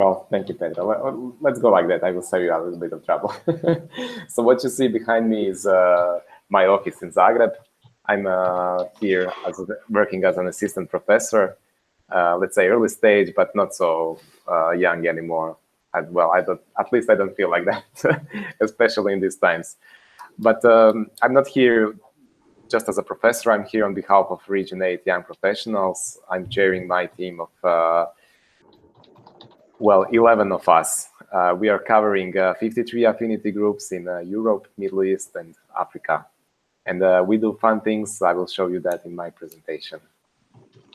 Well, thank you, Pedro. Let's go like that. I will save you a little bit of trouble. So what you see behind me is my office in Zagreb. I'm here working as an assistant professor, let's say early stage, but not so young anymore. Well, at least I don't feel like that, especially in these times. But I'm not here just as a professor. I'm here on behalf of Region 8 Young Professionals. I'm chairing my team of well, 11 of us. We are covering 53 affinity groups in Europe, Middle East, and Africa. And we do fun things. I will show you that in my presentation.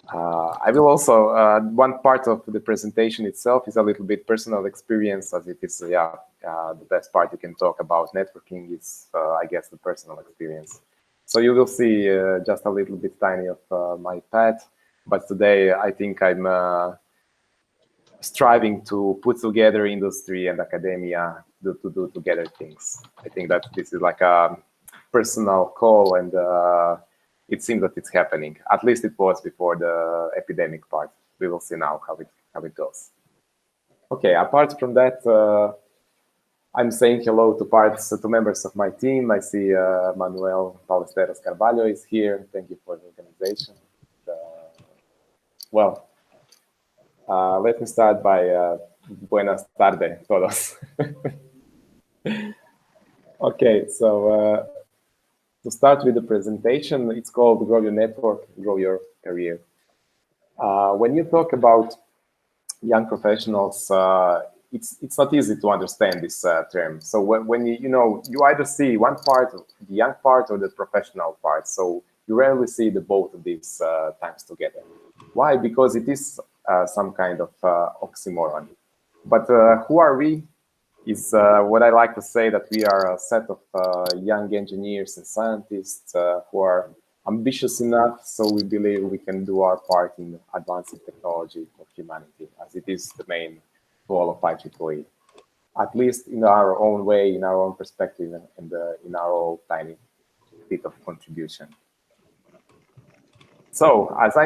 I will also, one part of the presentation itself is a little bit personal experience, as it is, the best part you can talk about networking is, I guess, the personal experience. So you will see just a little bit tiny of my path. But today, I think I'm striving to put together industry and academia to do together things. I think that this is like a personal call, and it seems that it's happening. At least it was before the epidemic part. We will see now how it goes. Okay, apart from that, I'm saying hello to members of my team. I see Manuel Ballesteros Carvalho is here. Thank you for the organization. Well, let me start by buenas tardes, todos. Okay, so to start with the presentation, it's called Grow Your Network, Grow Your Career. When you talk about young professionals, it's not easy to understand this term. So when you either see one part, the young part or the professional part. So you rarely see the both of these times together. Why? Because it is some kind of oxymoron. But who are we? Is what I like to say, that we are a set of young engineers and scientists who are ambitious enough, so we believe we can do our part in advancing technology of humanity, as it is the main goal of IEEE, at least in our own way, in our own perspective, and in our own tiny bit of contribution. So, as I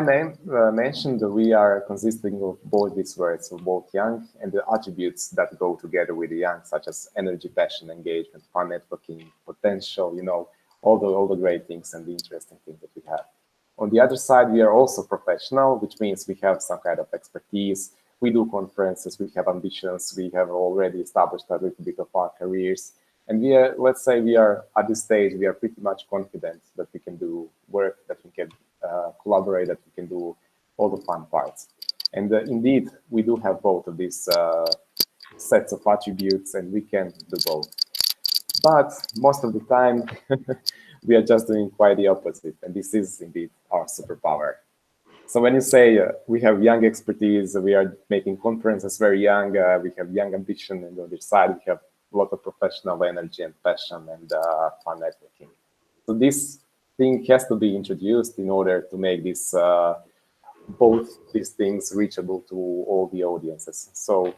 mentioned, we are consisting of both these words, so both young and the attributes that go together with the young, such as energy, passion, engagement, fun, networking, potential, all the great things and the interesting things that we have. On the other side, we are also professional, which means we have some kind of expertise. We do conferences, we have ambitions, we have already established a little bit of our careers. And we are, let's say we are at this stage, we are pretty much confident that we can do work, that we can collaborate, that we can do all the fun parts. And indeed, we do have both of these sets of attributes, and we can do both. But most of the time, we are just doing quite the opposite. And this is indeed our superpower. So when you say we have young expertise, we are making conferences very young, we have young ambition, and on the other side, we have a lot of professional energy and passion and fun networking. So this thing has to be introduced in order to make this both these things reachable to all the audiences. So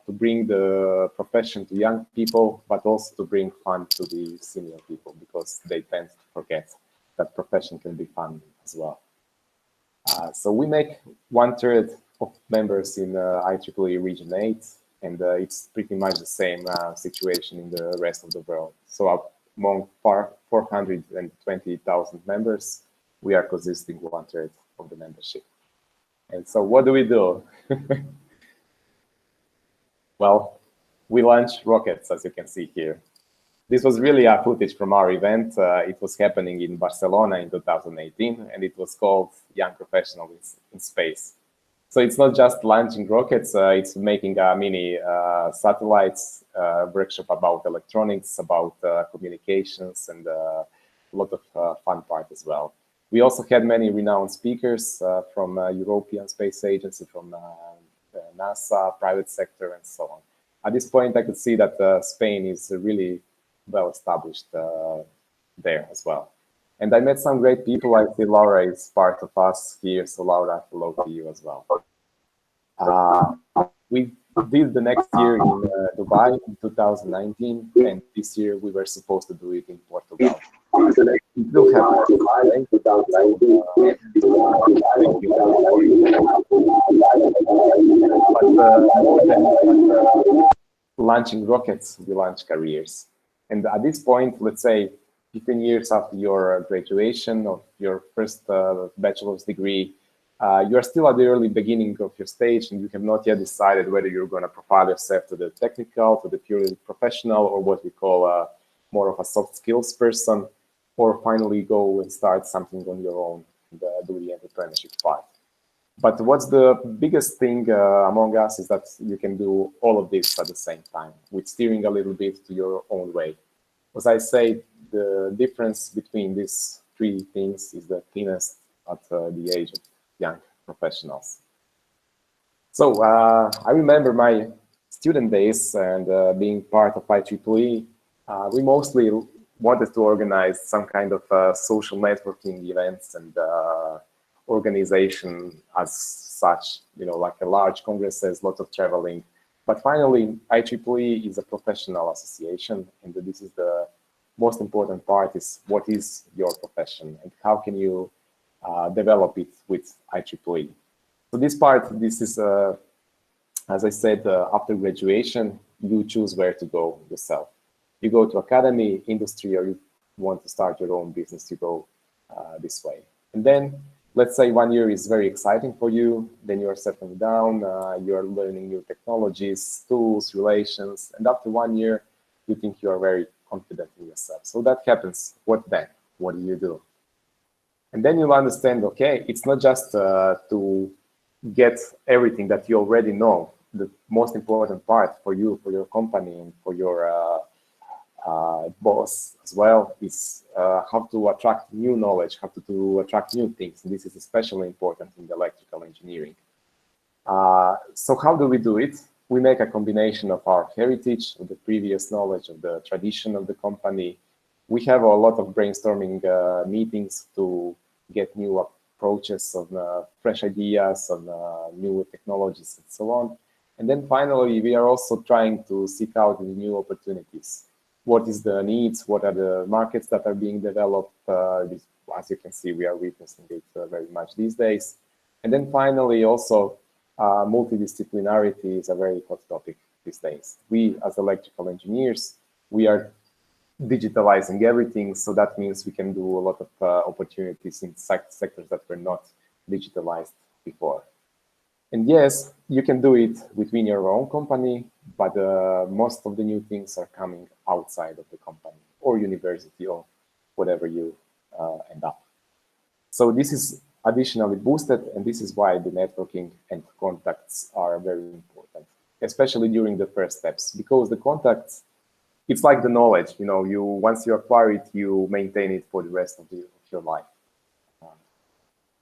to bring the profession to young people, but also to bring fun to the senior people, because they tend to forget that profession can be fun as well. So we make 1/3 of members in IEEE Region 8, and it's pretty much the same situation in the rest of the world. So among 420,000 members, we are consisting 1/3 of the membership. And so what do we do? Well, we launch rockets, as you can see here. This was really a footage from our event. It was happening in Barcelona in 2018, and it was called Young Professionals in Space. So it's not just launching rockets, it's making a mini satellites, workshop about electronics, about communications, and a lot of fun part as well. We also had many renowned speakers from European Space Agency, from NASA, private sector, and so on. At this point, I could see that Spain is really well established there as well. And I met some great people. I see Laura is part of us here. So Laura, hello to you as well. We did the next year in Dubai in 2019, and this year we were supposed to do it in Portugal. it will happen without more than launching rockets, we launch careers. And at this point, let's say 15 years after your graduation of your first bachelor's degree, you're still at the early beginning of your stage and you have not yet decided whether you're going to profile yourself to the technical, to the purely professional, or what we call more of a soft skills person, or finally go and start something on your own and do the entrepreneurship part. But what's the biggest thing among us is that you can do all of this at the same time with steering a little bit to your own way. As I say, the difference between these three things is the thinnest at the age of young professionals. So I remember my student days and being part of IEEE, we mostly wanted to organize some kind of social networking events and organization as such, you know, like a large congresses, lots of traveling. But finally, IEEE is a professional association, and this is the most important part: is what is your profession and how can you develop it with IEEE. So this part, this is, as I said, after graduation, you choose where to go yourself. You go to academy, industry, or you want to start your own business, you go this way. And then, let's say 1 year is very exciting for you, then you're settling down, you're learning new technologies, tools, relations, and after 1 year, you think you're very confident in yourself. So that happens. What then? What do you do? And then you'll understand, okay, it's not just to get everything that you already know. The most important part for you, for your company, and for your boss as well is how to attract new knowledge, how to attract new things. And this is especially important in the electrical engineering. So how do we do it? We make a combination of our heritage, of the previous knowledge, of the tradition of the company. We have a lot of brainstorming meetings to get new approaches on fresh ideas, on new technologies, and so on. And then finally, we are also trying to seek out new opportunities. What is the needs? What are the markets that are being developed? As you can see, we are witnessing it very much these days. And then finally, also, multidisciplinarity is a very hot topic these days. We, as electrical engineers, we are digitalizing everything. So that means we can do a lot of opportunities in sectors that were not digitalized before. And yes, you can do it within your own company, but most of the new things are coming outside of the company or university or whatever you end up. So this is additionally boosted, and this is why the networking and contacts are very important, especially during the first steps, because the contacts, it's like the knowledge, you know, once you acquire it, you maintain it for the rest of your life.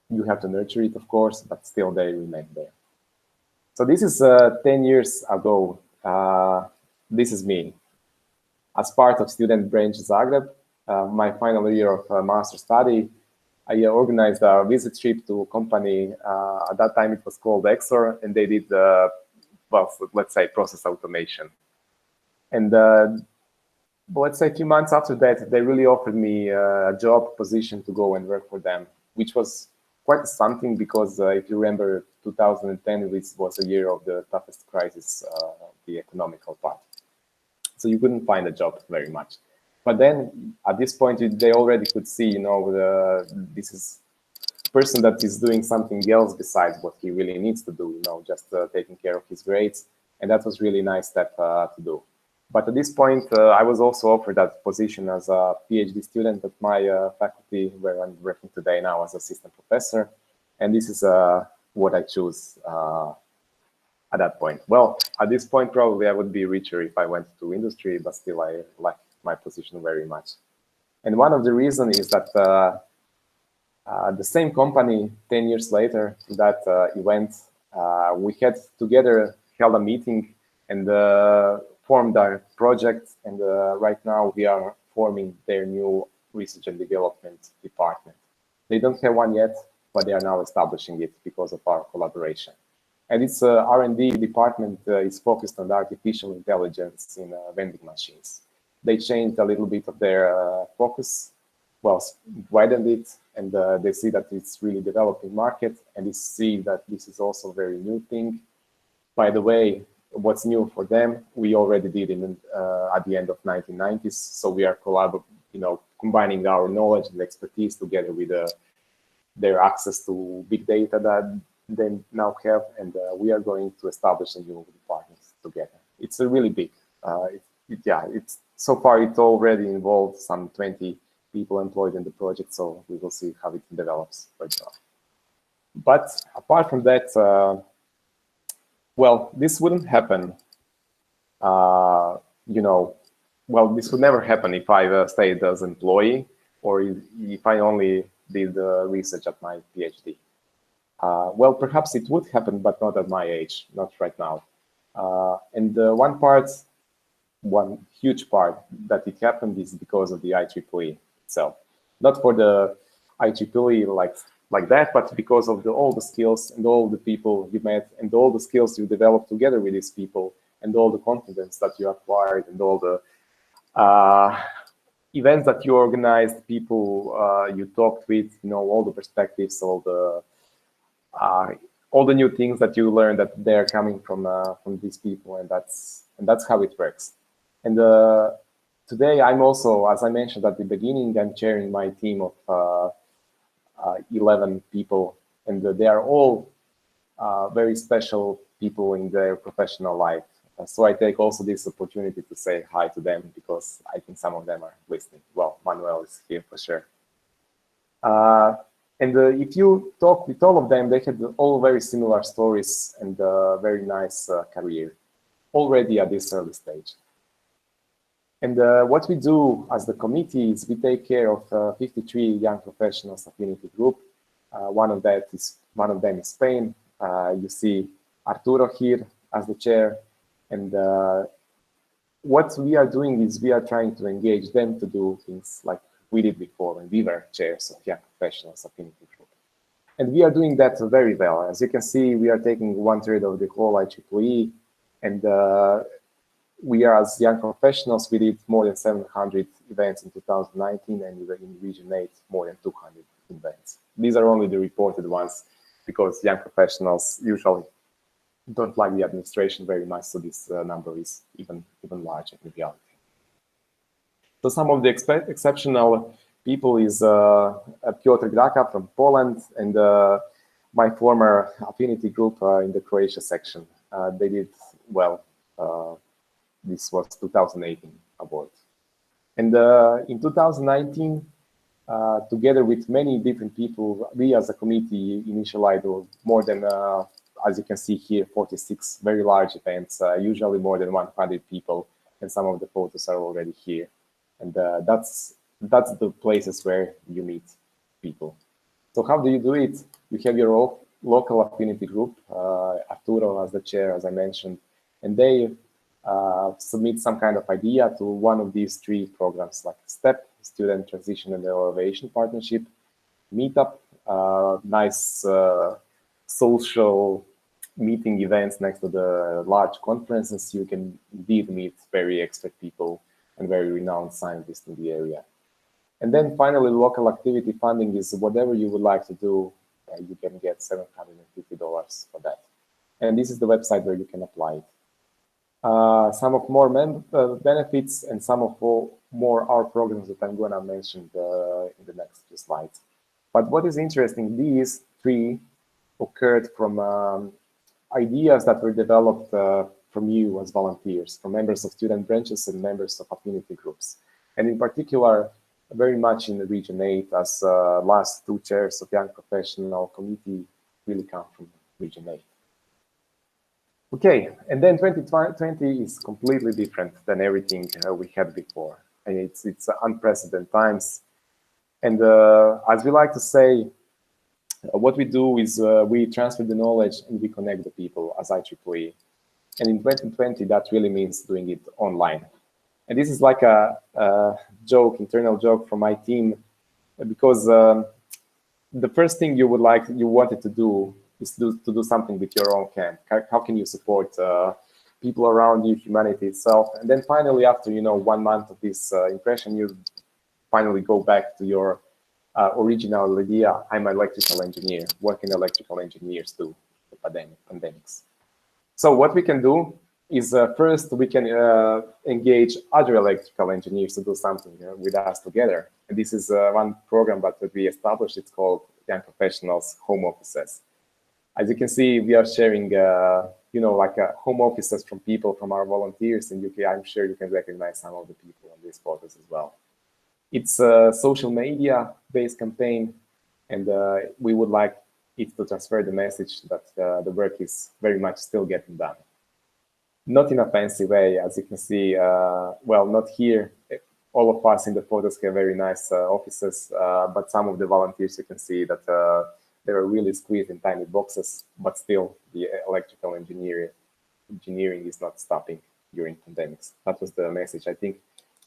You have to nurture it, of course, but still they remain there. So this is 10 years ago. This is me. As part of Student Branch Zagreb, my final year of master study, I organized a visit trip to a company. At that time, it was called Exor, and they did, well, let's say, process automation. And let's say a few months after that, they really offered me a job position to go and work for them, which was quite something because if you remember, 2010 was a year of the toughest crisis, the economical part. So you couldn't find a job very much. But then at this point, they already could see, you know, this is a person that is doing something else besides what he really needs to do, you know, just taking care of his grades. And that was really nice step to do. But at this point, I was also offered that position as a PhD student at my faculty, where I'm working today now as assistant professor. And this is what I choose at that point. Well, at this point, probably I would be richer if I went to industry, but still I like my position very much. And one of the reasons is that the same company 10 years later to that event, we had together held a meeting and formed our project. And right now we are forming their new research and development department. They don't have one yet, but they are now establishing it because of our collaboration. And its R&D department is focused on artificial intelligence in vending machines. They changed a little bit of their focus well, widened it, and they see that it's really developing market, and they see that this is also a very new thing. By the way, what's new for them, we already did in at the end of 1990s. So we are combining our knowledge and expertise together with their access to big data that they now have, and we are going to establish a new department together. It's a really big. It's so far it already involved some 20 people employed in the project, so we will see how it develops further on. But apart from that, well, this wouldn't happen. This would never happen if I stayed as employee or if I only did research at my PhD. Well, perhaps it would happen, but not at my age, not right now. And one huge part that it happened is because of the IEEE itself. Not for the IEEE like that, but because of all the skills and all the people you met and all the skills you developed together with these people and all the confidence that you acquired and all the events that you organized, people you talked with, all the perspectives, all the new things that you learned that they're coming from these people, and that's how it works. And today I'm also, as I mentioned at the beginning, I'm chairing my team of 11 people, and they are all very special people in their professional life. So I take also this opportunity to say hi to them, because I think some of them are listening. Well, Manuel is here for sure. And if you talk with all of them, they had all very similar stories and very nice career already at this early stage. And what we do as the committee is we take care of 53 young professionals affinity group. One of them is Spain. You see Arturo here as the chair. And what we are doing is we are trying to engage them to do things like we did before when we were chairs of young professionals affinity group. And we are doing that very well. As you can see, we are taking 1/3 of the whole IEEE, and we are, as young professionals, we did more than 700 events in 2019, and in Region 8, more than 200 events. These are only the reported ones, because young professionals usually don't like the administration very much, so this number is even larger in reality. So some of the exceptional people is Piotr Graka from Poland, and my former affinity group in the Croatia section. They did well. This was 2018 award. And in 2019, together with many different people, we as a committee initialized more than, as you can see here, 46 very large events, usually more than 100 people, and some of the photos are already here. And that's the places where you meet people. So how do you do it? You have your local affinity group, Arturo as the chair, as I mentioned, and they submit some kind of idea to one of these 3 programs, like STEP, Student Transition and Elevation Partnership, Meetup, nice social meeting events next to the large conferences. You can indeed meet very expert people and very renowned scientists in the area. And then finally, local activity funding is whatever you would like to do, you can get $750 for that. And this is the website where you can apply it. Some of more benefits and some of more our programs that I'm going to mention in the next 2 slides. But what is interesting, these 3 occurred from ideas that were developed from you as volunteers, from members of student branches and members of affinity groups. And in particular, very much in the Region 8, as last 2 chairs of Young Professional Committee really come from Region 8. Okay, and then 2020 is completely different than everything we had before. And it's unprecedented times. And as we like to say, what we do is we transfer the knowledge and we connect the people as IEEE. And in 2020, that really means doing it online. And this is like a joke, internal joke from my team, because the first thing you wanted to do is to do something with your own camp. How can you support people around you, humanity itself? And then finally, after 1 month of this impression, you finally go back to your original idea. I'm an electrical engineer. What can electrical engineers do with pandemics? So what we can do is first we can engage other electrical engineers to do something with us together. And this is one program that we established. It's called Young Professionals Home Offices. As you can see, we are sharing, like home offices from people from our volunteers in UK. I'm sure you can recognize some of the people on these photos as well. It's a social media-based campaign, and we would like it to transfer the message that the work is very much still getting done. Not in a fancy way, as you can see, well, not here. All of us in the photos have very nice offices, but some of the volunteers, you can see that they were really squeezed in tiny boxes, but still the electrical engineering is not stopping during pandemics. That was the message. I think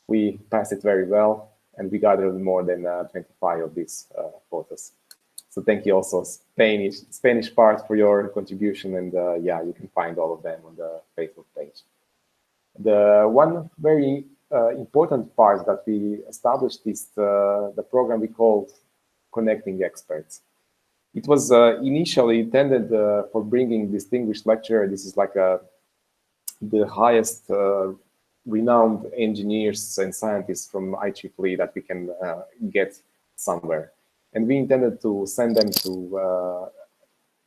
we passed it very well, and we gathered more than 25 of these photos. So thank you also Spanish part for your contribution, and yeah, you can find all of them on the Facebook page. The one very important part that we established is the program we called Connecting Experts. It was initially intended for bringing distinguished lecturer. This is like the highest renowned engineers and scientists from IEEE that we can get somewhere. And we intended to send them to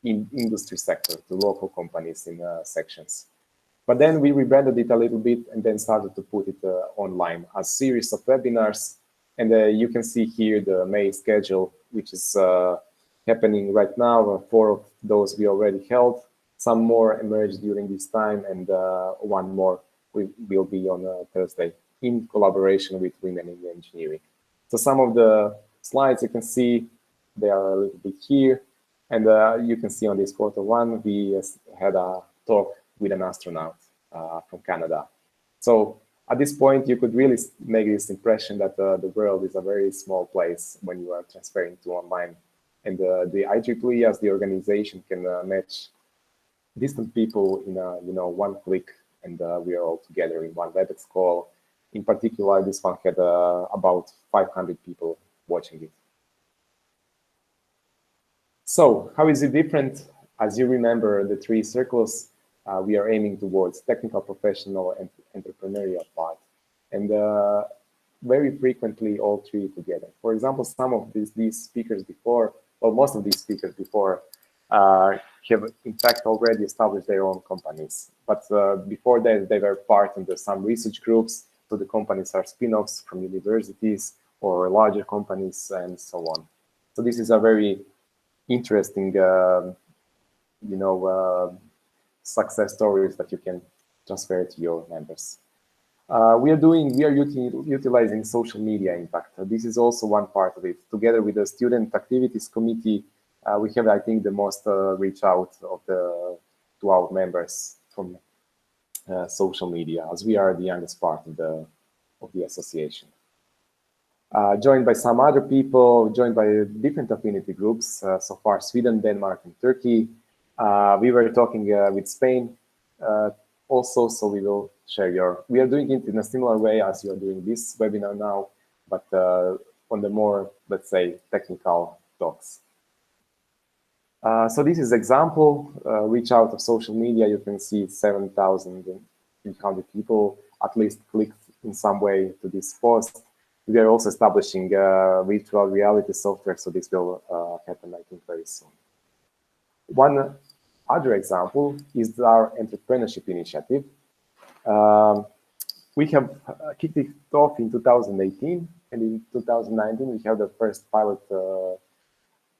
industry sector, to local companies in sections. But then we rebranded it a little bit and then started to put it online, a series of webinars. And you can see here the May schedule, which is happening right now. 4 of those we already held. Some more emerged during this time, and one more will be on Thursday in collaboration with Women in Engineering. So some of the slides you can see, they are a little bit here. And you can see on this photo one, we had a talk with an astronaut from Canada. So at this point, you could really make this impression that the world is a very small place when you are transferring to online. And the IEEE as the organization can match distant people in one click, and we are all together in one WebEx call. In particular, this one had about 500 people watching it. So how is it different? As you remember, the 3 circles, we are aiming towards technical, professional, and entrepreneurial part. And very frequently, all 3 together. For example, some of these speakers before, well, most of these speakers before have in fact already established their own companies. But before that, they were part of some research groups. So the companies are spin-offs from universities or larger companies and so on. So this is a very interesting, success stories that you can transfer to your members. We are utilizing social media impact. This is also one part of it. Together with the student activities committee, we have, I think, the most reach out to our members from social media, as we are the youngest part of the association. Joined by some other people, joined by different affinity groups, so far Sweden, Denmark, and Turkey. We were talking with Spain also, so we will share we are doing it in a similar way as you are doing this webinar now, but on the more, let's say, technical talks. So this is example, reach out of social media. You can see 7,300 people at least clicked in some way to this post. We are also establishing virtual reality software, so this will happen, I think, very soon. One other example is our entrepreneurship initiative. We have kicked it off in 2018, and in 2019 we have the first pilot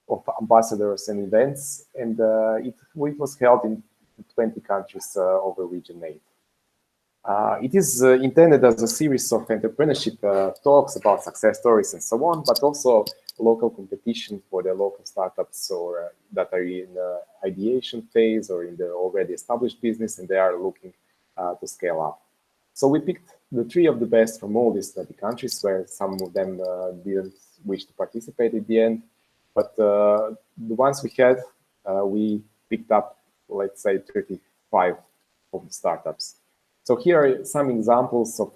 of ambassadors and events, and it was held in 20 countries over Region 8. It is intended as a series of entrepreneurship talks about success stories and so on, but also local competition for the local startups or that are in ideation phase or in the already established business, and they are looking to scale up. So we picked the 3 of the best from all these 20 countries, where some of them didn't wish to participate at the end. But the ones we had, we picked up, let's say, 35 of the startups. So here are some examples of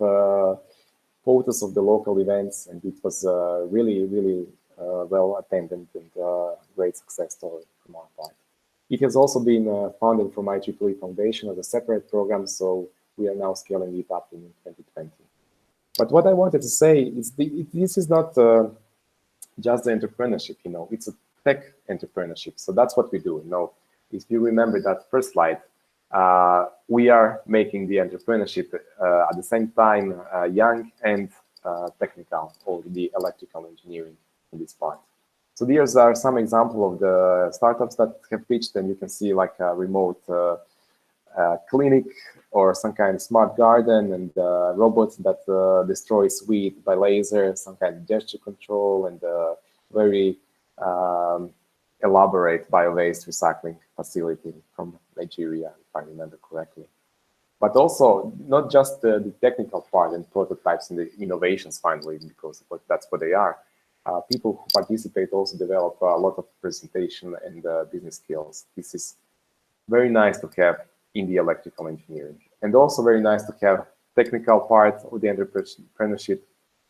photos of the local events, and it was really, really well attended and great success story from our part. It has also been funded from IEEE Foundation as a separate program, so we are now scaling it up in 2020. But what I wanted to say is this is not just the entrepreneurship, it's a tech entrepreneurship. So that's what we do. If you remember that first slide, we are making the entrepreneurship at the same time young and technical, or the electrical engineering in this part. So these are some examples of the startups that have pitched, and you can see like a remote clinic or some kind of smart garden, and robots that destroys weed by laser, some kind of gesture control, and very elaborate bio-waste recycling facility from Nigeria, if I remember correctly. But also not just the technical part and prototypes and the innovations finally, because that's what they are. People who participate also develop a lot of presentation and business skills. This is very nice to have in the electrical engineering, and also very nice to have technical part of the entrepreneurship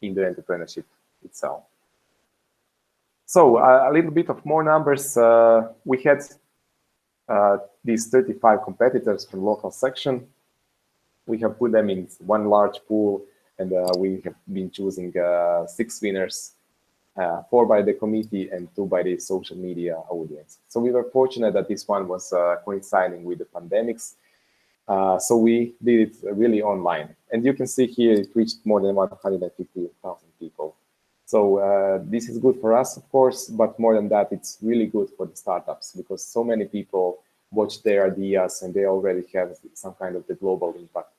in the entrepreneurship itself. So a little bit of more numbers. We had these 35 competitors from local section. We have put them in one large pool, and we have been choosing 6 winners, 4 by the committee and 2 by the social media audience. So we were fortunate that this one was coinciding with the pandemics. So we did it really online. And you can see here it reached more than 150,000 people. So this is good for us, of course, but more than that, it's really good for the startups, because so many people watch their ideas and they already have some kind of the global impact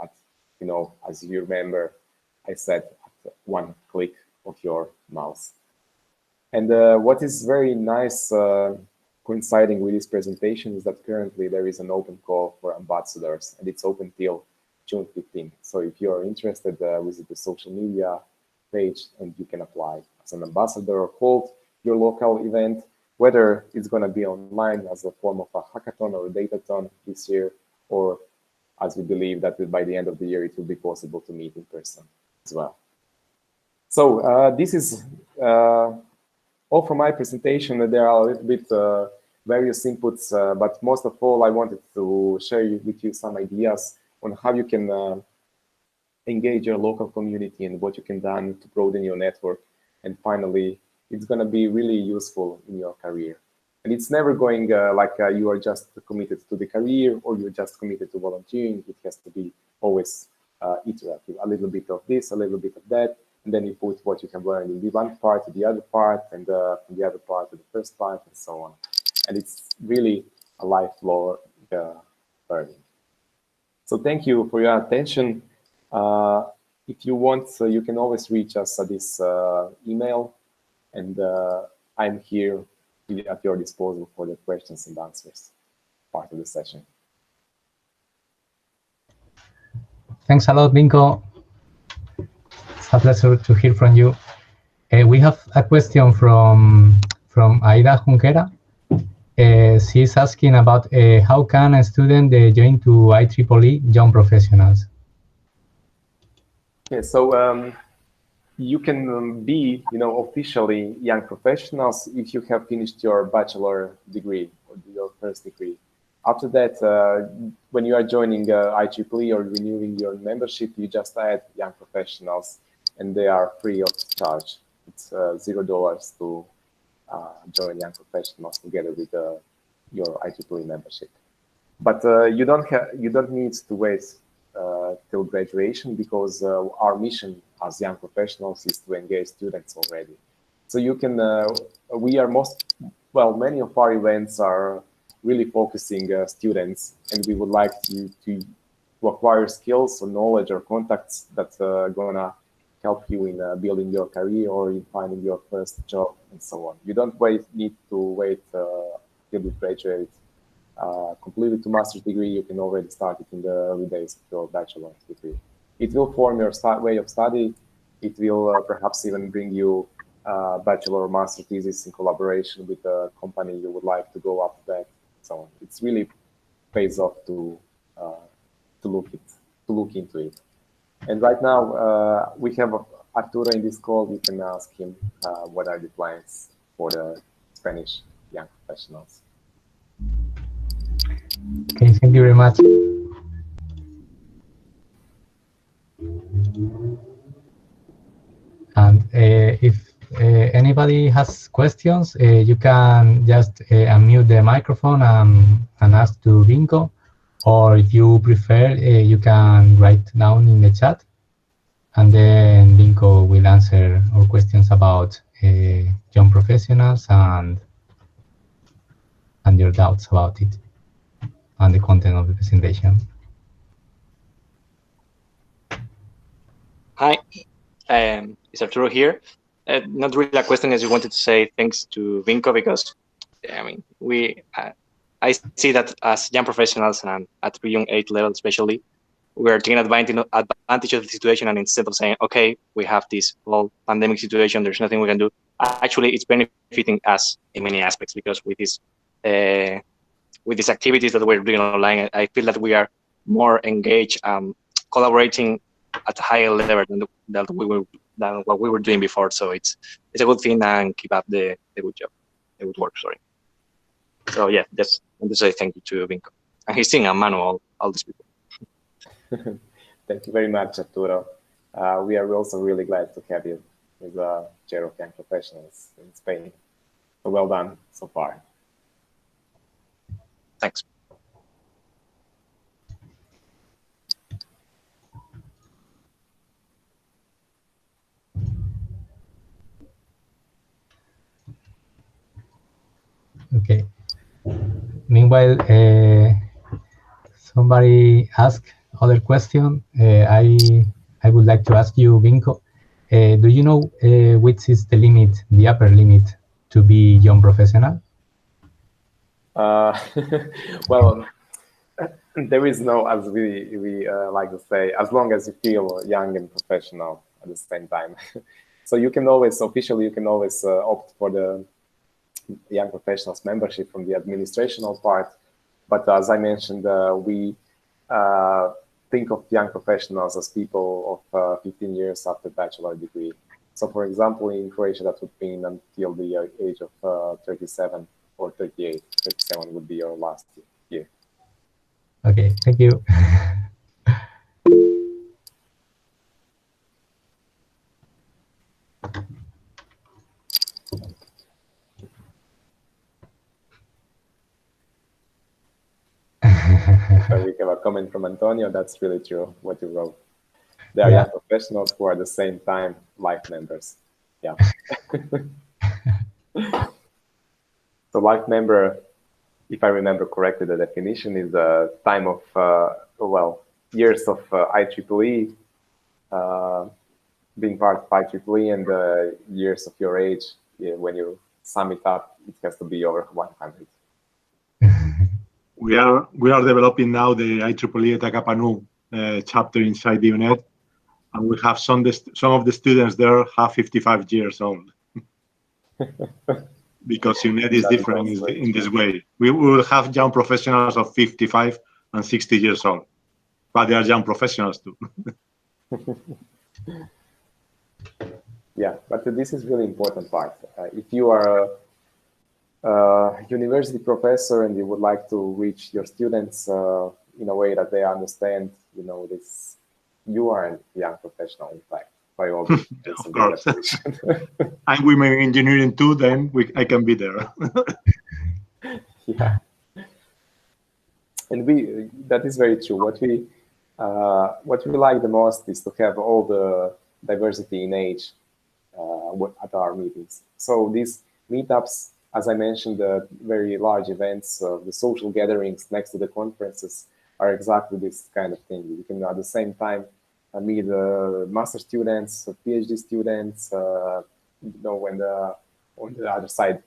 at, as you remember, I said, at one click of your mouse. And what is very nice coinciding with this presentation is that currently there is an open call for ambassadors, and it's open till June 15th. So if you're interested, visit the social media page and you can apply as an ambassador or hold your local event, whether it's going to be online as a form of a hackathon or a datathon this year, or as we believe that by the end of the year it will be possible to meet in person as well. So this is all from my presentation. There are a little bit various inputs, but most of all, I wanted to share with you some ideas on how you can engage your local community and what you can do to broaden your network. And finally, it's going to be really useful in your career. And it's never going like you are just committed to the career or you're just committed to volunteering. It has to be always iterative, a little bit of this, a little bit of that. And then you put what you have learned in the one part to the other part, and from the other part to the first part, and so on. And it's really a lifelong learning. So thank you for your attention. If you want, you can always reach us at this email, and I'm here at your disposal for the questions and answers part of the session. Thanks a lot, Vinko. It's a pleasure to hear from you. We have a question from Aida Junquera. She's asking about how can a student join to IEEE Young Professionals? Okay, so you can be, officially young professionals if you have finished your bachelor degree or your first degree. After that, when you are joining IEEE or renewing your membership, you just add young professionals, and they are free of charge. It's $0 to join young professionals together with your IEEE membership. But you don't need to wait till graduation, because our mission as young professionals is to engage students already. So you can, many of our events are really focusing students, and we would like you to acquire skills or knowledge or contacts that are gonna help you in building your career or in finding your first job and so on. You don't need to wait till you graduate completely to master's degree. You can already start it in the early days of your bachelor's degree. It will form your way of study. It will perhaps even bring you bachelor or master thesis in collaboration with the company you would like to go after that. So it's really pays off to look into it. And right now, we have Arturo in this call. You can ask him what are the plans for the Spanish young professionals. Okay, thank you very much. And if anybody has questions, you can just unmute the microphone and ask to Vinco, or if you prefer, you can write down in the chat, and then Vinco will answer our questions about young professionals and your doubts about it and the content of the presentation. Hi, it's Arturo here. Not really a question, as you wanted to say thanks to Vinco, because I mean, I see that as young professionals and at the young age level especially, we are taking advantage of the situation, and instead of saying, okay, we have this whole pandemic situation, there's nothing we can do, actually it's benefiting us in many aspects, because with these activities that we're doing online, I feel that we are more engaged, collaborating at a higher level than what we were doing before. So it's a good thing, and keep up the good job, the good work. Sorry. So yeah, just want to say thank you to Vinco, and he's seeing a manual, all these people. Thank you very much, Arturo. We are also really glad to have you as the chair of young professionals in Spain. So well done so far. Thanks. Okay. Meanwhile, somebody asked other question. I would like to ask you, Vinco. Do you know which is the limit, the upper limit, to be young professional? Well, there is no, as we like to say, as long as you feel young and professional at the same time. So you can always, officially, you can always opt for the young professionals membership from the administrational part. But as I mentioned, we think of young professionals as people of 15 years after bachelor degree. So for example, in Croatia, that would mean until the age of 37 or 38. 37 would be your last year. Okay, thank you. So we have a comment from Antonio. That's really true, what you wrote. They are Yeah. young professionals who are at the same time life members. Yeah. So life member, if I remember correctly, the definition is a time of, well, years of IEEE, being part of IEEE, and the years of your age. Yeah, when you sum it up, it has to be over 100. We are developing now the IEEE Takapanu chapter inside the UNED, and we have some of the students there have 55 years old. Because UNED is different in this way. We will have young professionals of 55 and 60 years old, but they are young professionals too. Yeah, but this is really important part. If you are a university professor and you would like to reach your students in a way that they understand, you know, this, you are a young professional, in fact, by all means. Of course. I'm women engineering too, then I can be there. Yeah. And that is very true. What we like the most is to have all the diversity in age at our meetings. So these meetups, as I mentioned, the very large events, the social gatherings next to the conferences are exactly this kind of thing. You can at the same time meet master students, PhD students, you know, and on the other side,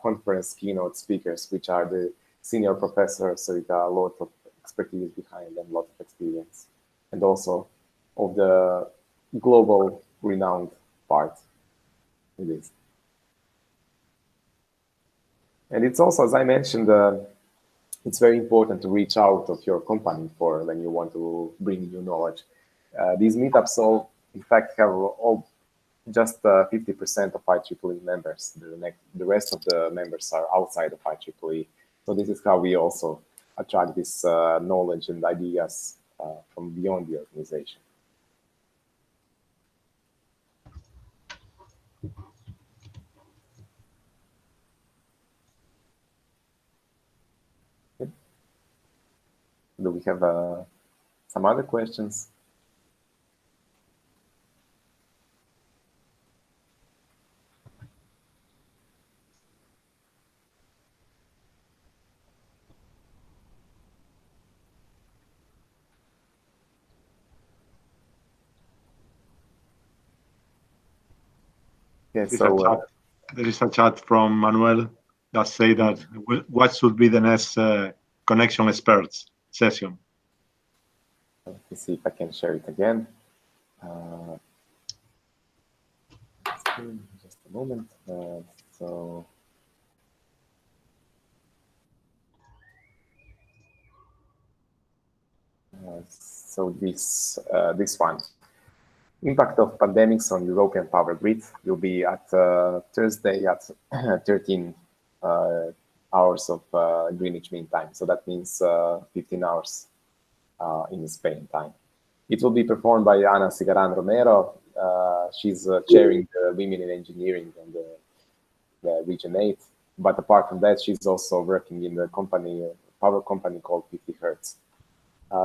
conference keynote speakers, which are the senior professors, so you got a lot of expertise behind them, a lot of experience, and also of the global renowned part in this. And it's also, as I mentioned, it's very important to reach out of your company for when you want to bring new knowledge. These meetups all, in fact, have all just 50% of IEEE members. The rest of the members are outside of IEEE. So this is how we also attract this knowledge and ideas from beyond the organization. Do we have some other questions? Yeah, so there is a chat from Manuel that say that what should be the next connection experts session. Let me see if I can share it again. Just a moment. So this one, impact of pandemics on European power grid, will be at Thursday at 13 hours of Greenwich Mean Time. So that means 15 hours in Spain time. It will be performed by Ana Cigaran Romero. She's chairing the Women in Engineering and the Region 8. But apart from that, she's also working in the company, power company called 50 Hertz.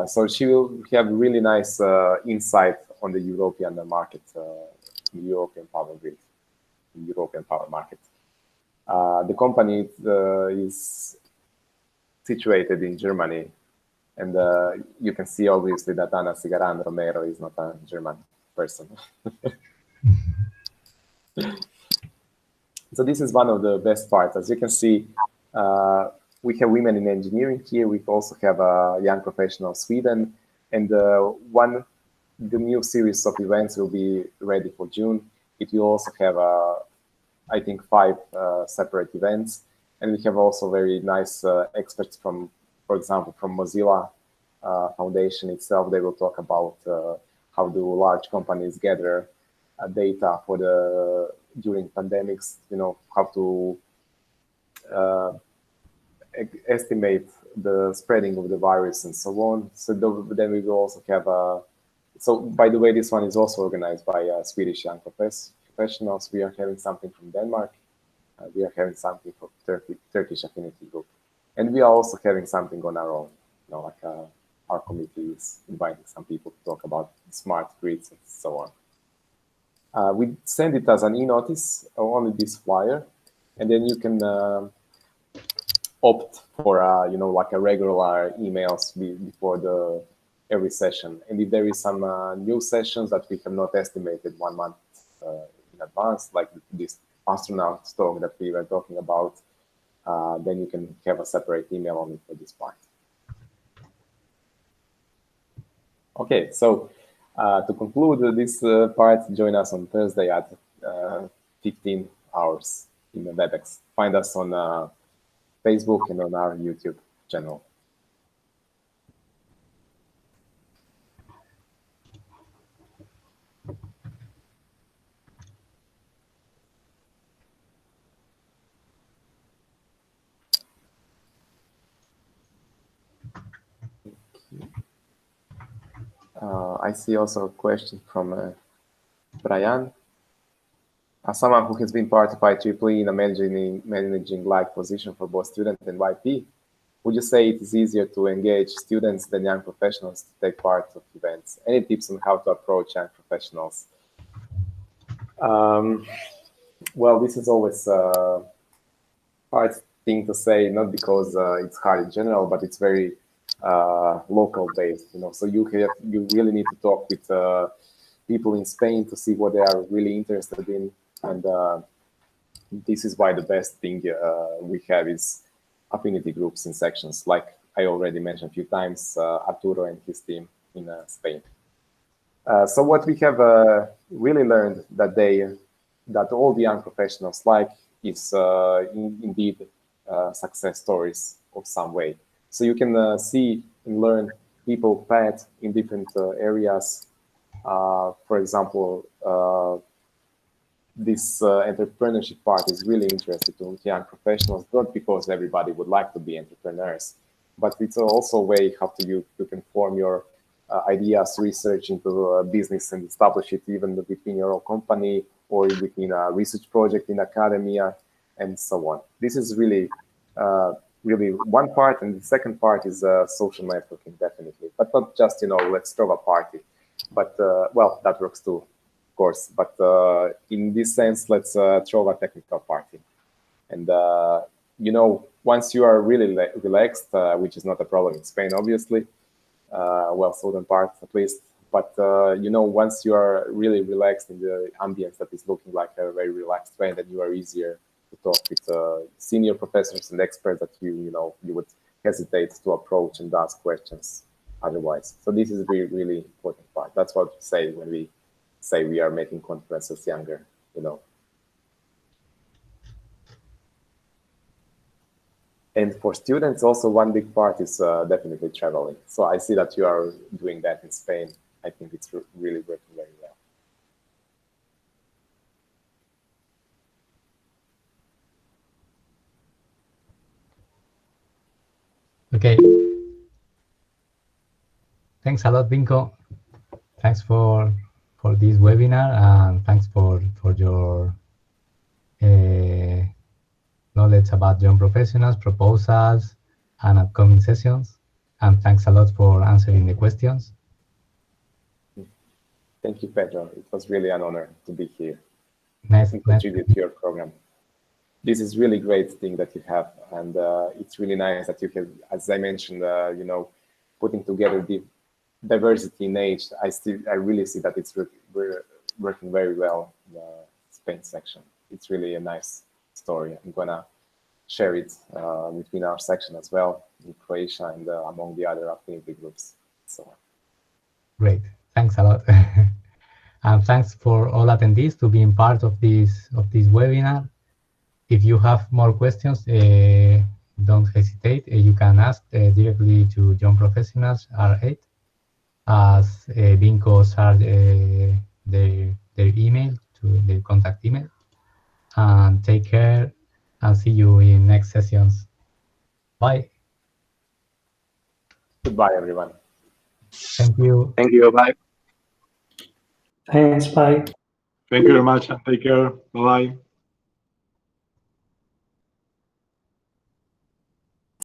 So she will have really nice insight on the European market, the European power grid, the European power market. The company is situated in Germany, and you can see obviously that Ana Cigaran Romero is not a German person. So this is one of the best parts. As you can see, we have women in engineering here. We also have Young Professionals Sweden, and the new series of events will be ready for June. It will also have, I think, 5 separate events, and we have also very nice experts from, for example, from Mozilla Foundation itself. They will talk about how do large companies gather data for during pandemics. You know, how to estimate the spreading of the virus and so on. So then we will also have so by the way, this one is also organized by Swedish Young Professionals. We are having something from Denmark. We are having something from Turkish Affinity Group. And we are also having something on our own. You know, like our committee is inviting some people to talk about smart grids and so on. We send it as an e-notice, only this flyer, and then you can opt for you know, like a regular emails before every session. And if there is some new sessions that we have not estimated 1 month in advance, like this astronaut talk that we were talking about, then you can have a separate email only for this part. Okay, so to conclude this part, join us on Thursday at 15 hours in the WebEx. Find us on Facebook and on our YouTube channel. I see also a question from Brian. As someone who has been part of IEEE in a managing-like position for both student and YP, would you say it is easier to engage students than young professionals to take part of events? Any tips on how to approach young professionals? Well, this is always a hard thing to say, not because it's hard in general, but it's very local based, you know. So you really need to talk with people in Spain to see what they are really interested in, and this is why the best thing we have is affinity groups in sections, like I already mentioned a few times, Arturo and his team in Spain. So what we have really learned that all the young professionals like is indeed success stories of some way. So you can see and learn people path in different areas, For example, this entrepreneurship part is really interesting to young professionals, not because everybody would like to be entrepreneurs, but it's also a way how you can form your ideas, research into a business and establish it even within your own company or within a research project in academia and so on. This is really, really one part, and the second part is social networking, definitely. But not just, let's throw a party. But, well, that works too, of course. But in this sense, let's throw a technical party. And, once you are really relaxed, which is not a problem in Spain, obviously, well, southern part at least. But, once you are really relaxed in the ambience that is looking like a very relaxed way, then you are easier to talk with senior professors and experts that you would hesitate to approach and ask questions otherwise. So this is a really, really important part. That's what we say when we say we are making conferences younger, And for students, also one big part is definitely traveling. So I see that you are doing that in Spain. I think it's really working very well. Okay. Thanks a lot, Vinko. Thanks for this webinar, and thanks for your knowledge about young professionals, proposals, and upcoming sessions. And thanks a lot for answering the questions. Thank you, Pedro. It was really an honor to be here and contribute to your program. This is really great thing that you have, and it's really nice that you have, as I mentioned, putting together the diversity in age. I really see that it's working very well in the Spain section. It's really a nice story. I'm gonna share it within our section as well in Croatia and among the other affinity groups. So great, thanks a lot. And thanks for all attendees to being part of this webinar. If you have more questions, don't hesitate. You can ask directly to Young Professionals R8, as Vinko shared their email, to their contact email. And take care, and see you in next sessions. Bye. goodbye, everyone. Thank you. Thank you. Bye. Thanks. Bye. Thank you very much, and take care. Bye-bye.